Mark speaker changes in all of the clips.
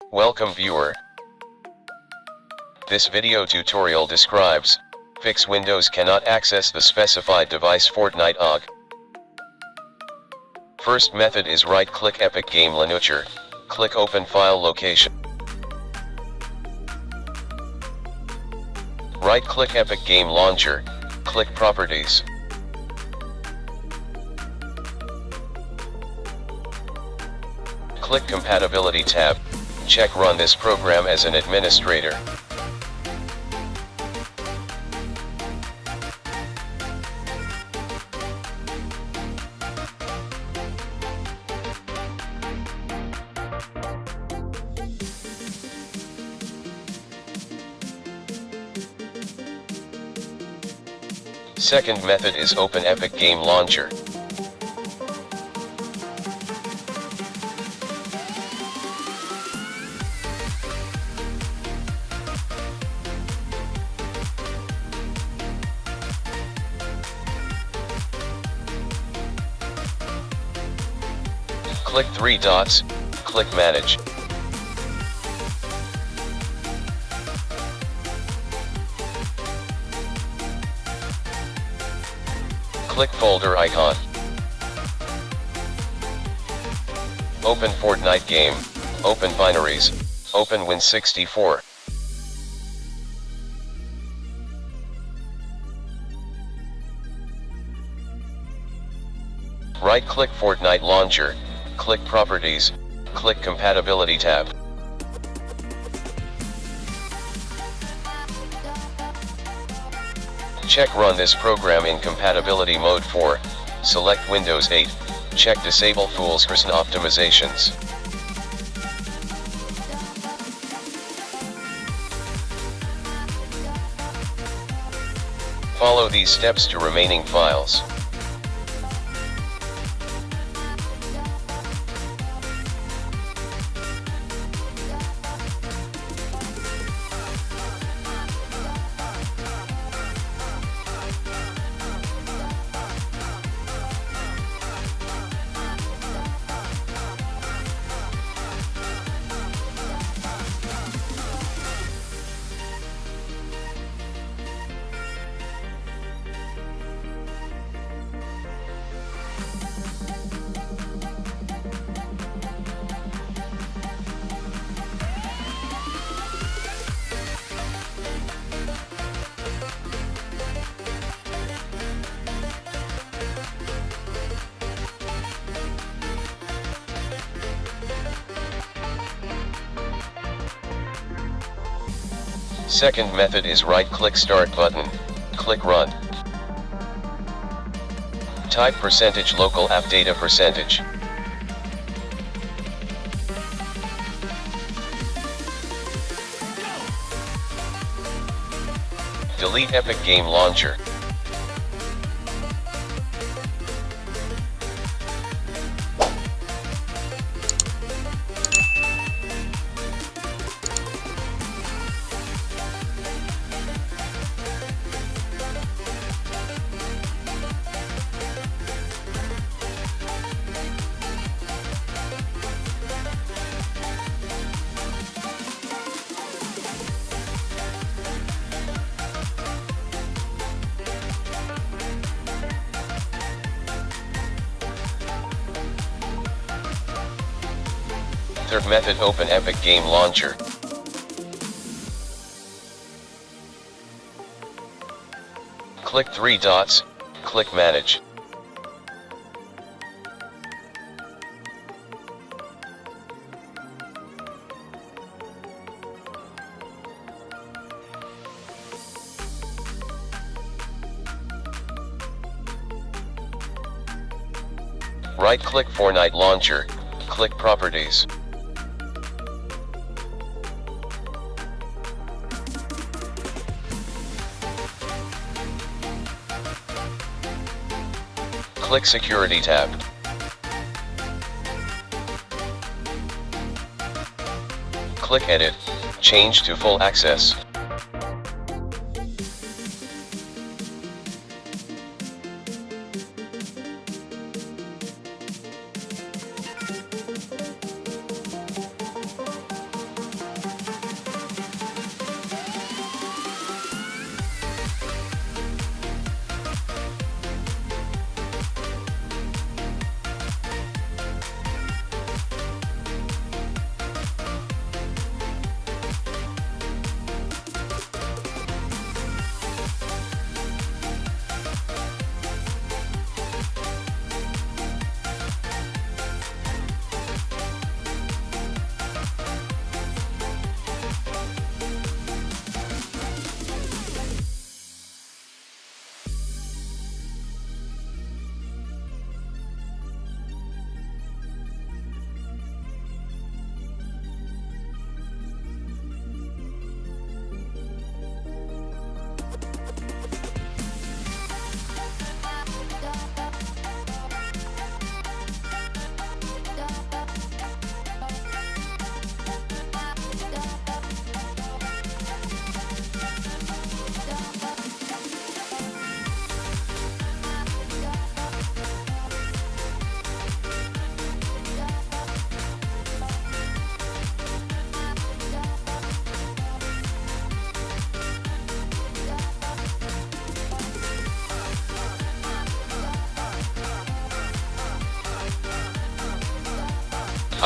Speaker 1: Welcome viewer. This video tutorial describes, fix Windows cannot access the specified device FORTNITE OG. First method is right-click Epic Game Launcher, click Open File Location. Right-click Epic Game Launcher, click Properties. Click Compatibility tab, check Run this program as an administrator. Second method is open Epic Game Launcher. Click three dots, click Manage. Click folder icon. Open FORTNITE game, open binaries, open Win64. Right-click FORTNITE launcher, click Properties, click Compatibility tab. Check Run this program in compatibility mode 4, select Windows 8, check Disable Full Screen Optimizations. Follow these steps to remaining files. Second method is right-click Start button, click Run. Type % local app data %. Delete Epic Game Launcher. Third method, open Epic Game Launcher. Click three dots, click Manage. Right-click FORTNITE Launcher, click Properties. Click Security tab. Click Edit, change to full access.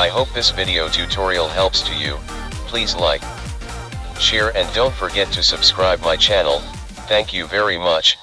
Speaker 1: I hope this video tutorial helps to you. Please like, share and don't forget to subscribe my channel. Thank you very much.